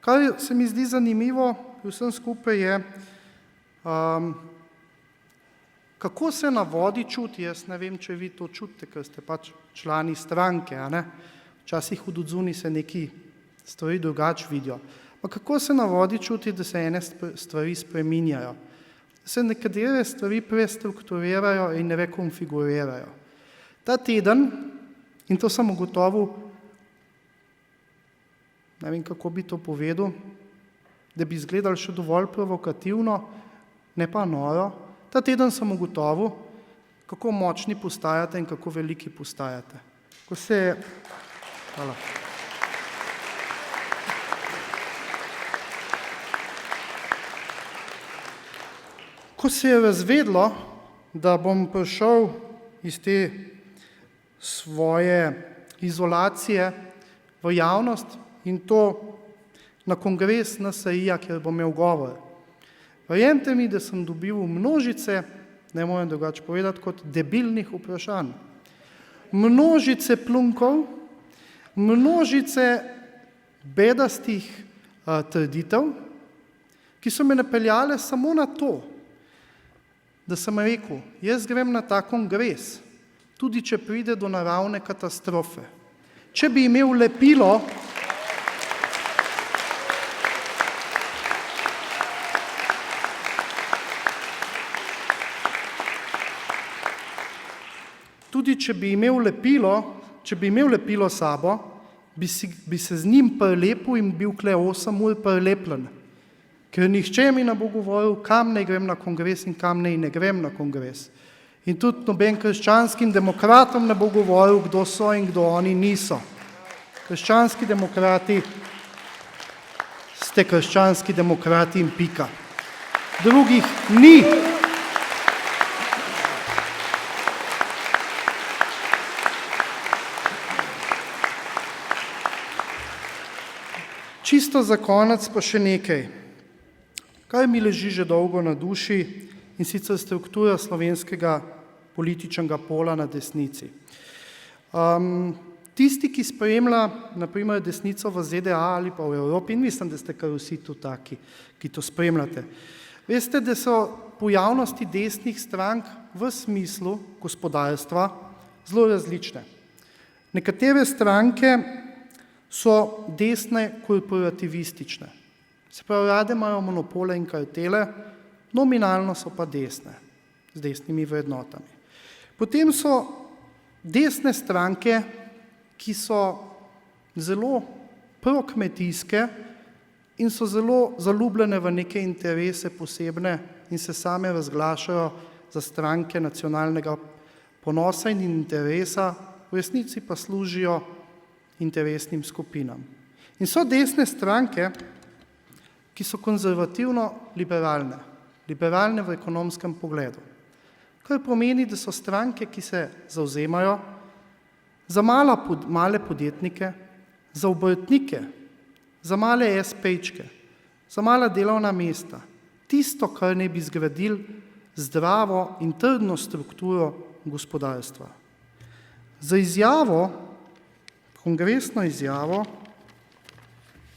Kar se mi zdi zanimivo pri vsem skupaj je, kako se na vodi čuti. Jaz ne vem, če vi to čutite, ker ste pač člani stranke, a ne? Včasih od odzuni se neki stvari drugače vidijo. Pa kako se na vodi čuti, da se ene stvari spreminjajo? Da se nekatere stvari prestrukturirajo in rekonfigurirajo. Ta teden, in to sem ugotovil, ne vem, kako bi to povedal, da bi izgledali še dovolj provokativno, ne pa noro, ta teden sem ugotovil, kako močni postajate in kako veliki postajate. Hvala. Ko se je razvedlo, da bom prišel iz te svoje izolacije v javnost in to na kongres NSI-ja, kjer bom imel govor. Verjemite mi, da sem dobil množice, ne morem drugače povedati, kot debilnih vprašanj. Množice plunkov, množice bedastih trditev, ki so me napeljale samo na to, da sem rekel, jaz grem na ta kongres, tudi če pride do naravne katastrofe. Če bi imel lepilo, če bi imel lepilo sabo, bi se z njim prelepil in bil kle 8 ur prelepljen. Ker nihče mi ne bo govoril, kam naj grem na kongres in kam naj ne grem na kongres. In tudi noben krščanskim demokratom ne bo govoril, kdo so in kdo oni niso. Krščanski demokrati ste krščanski demokrati in pika. Drugih ni. Čisto za konec pa še nekaj, kar mi leži že dolgo na duši, in sicer struktura slovenskega političnega pola na desnici. Tisti, ki spremlja na primer desnico v ZDA ali pa v Evropi, in mislim, da ste kar vsi tu taki, ki to spremljate, veste, da so pojavnosti desnih strank v smislu gospodarstva zelo različne. Nekatere stranke so desne korporativistične. Se pravi, rade imajo monopole in kartele, nominalno so pa desne, z desnimi vrednotami. Potem so desne stranke, ki so zelo prokmetijske in so zelo zaljubljene v neke interese posebne in se same razglašajo za stranke nacionalnega ponosa in interesa, v resnici pa služijo interesnim skupinam. In so desne stranke, ki so konzervativno-liberalne, liberalne v ekonomskem pogledu. Kar pomeni, da so stranke, ki se zavzemajo za male podjetnike, za obrtnike, za male espejčke, za mala delovna mesta, tisto, kar ne bi zgradili zdravo in trdno strukturo gospodarstva. Za izjavo, kongresno izjavo,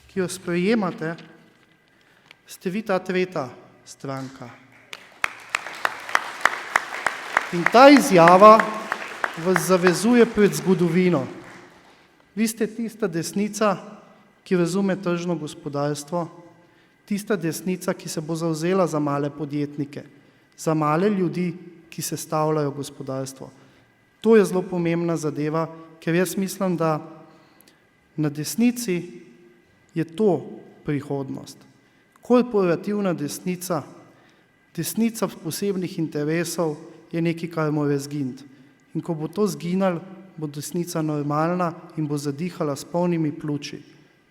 ki jo sprejemate, ste vi ta tretja stranka. In ta izjava vas zavezuje pred zgodovino. Vi ste tista desnica, ki razume tržno gospodarstvo, tista desnica, ki se bo zavzela za male podjetnike, za male ljudi, ki sestavljajo gospodarstvo. To je zelo pomembna zadeva, ker jaz mislim, da na desnici je to prihodnost. Korporativna desnica, desnica posebnih interesov je nekaj, kar mora zginiti. In ko bo to zginalo, bo desnica normalna in bo zadihala s polnimi pljuči.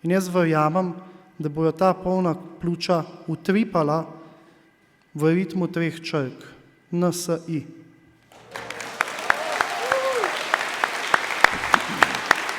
In jaz verjamem, da bojo ta polna pljuča utripala v ritmu 3 črk, NSI.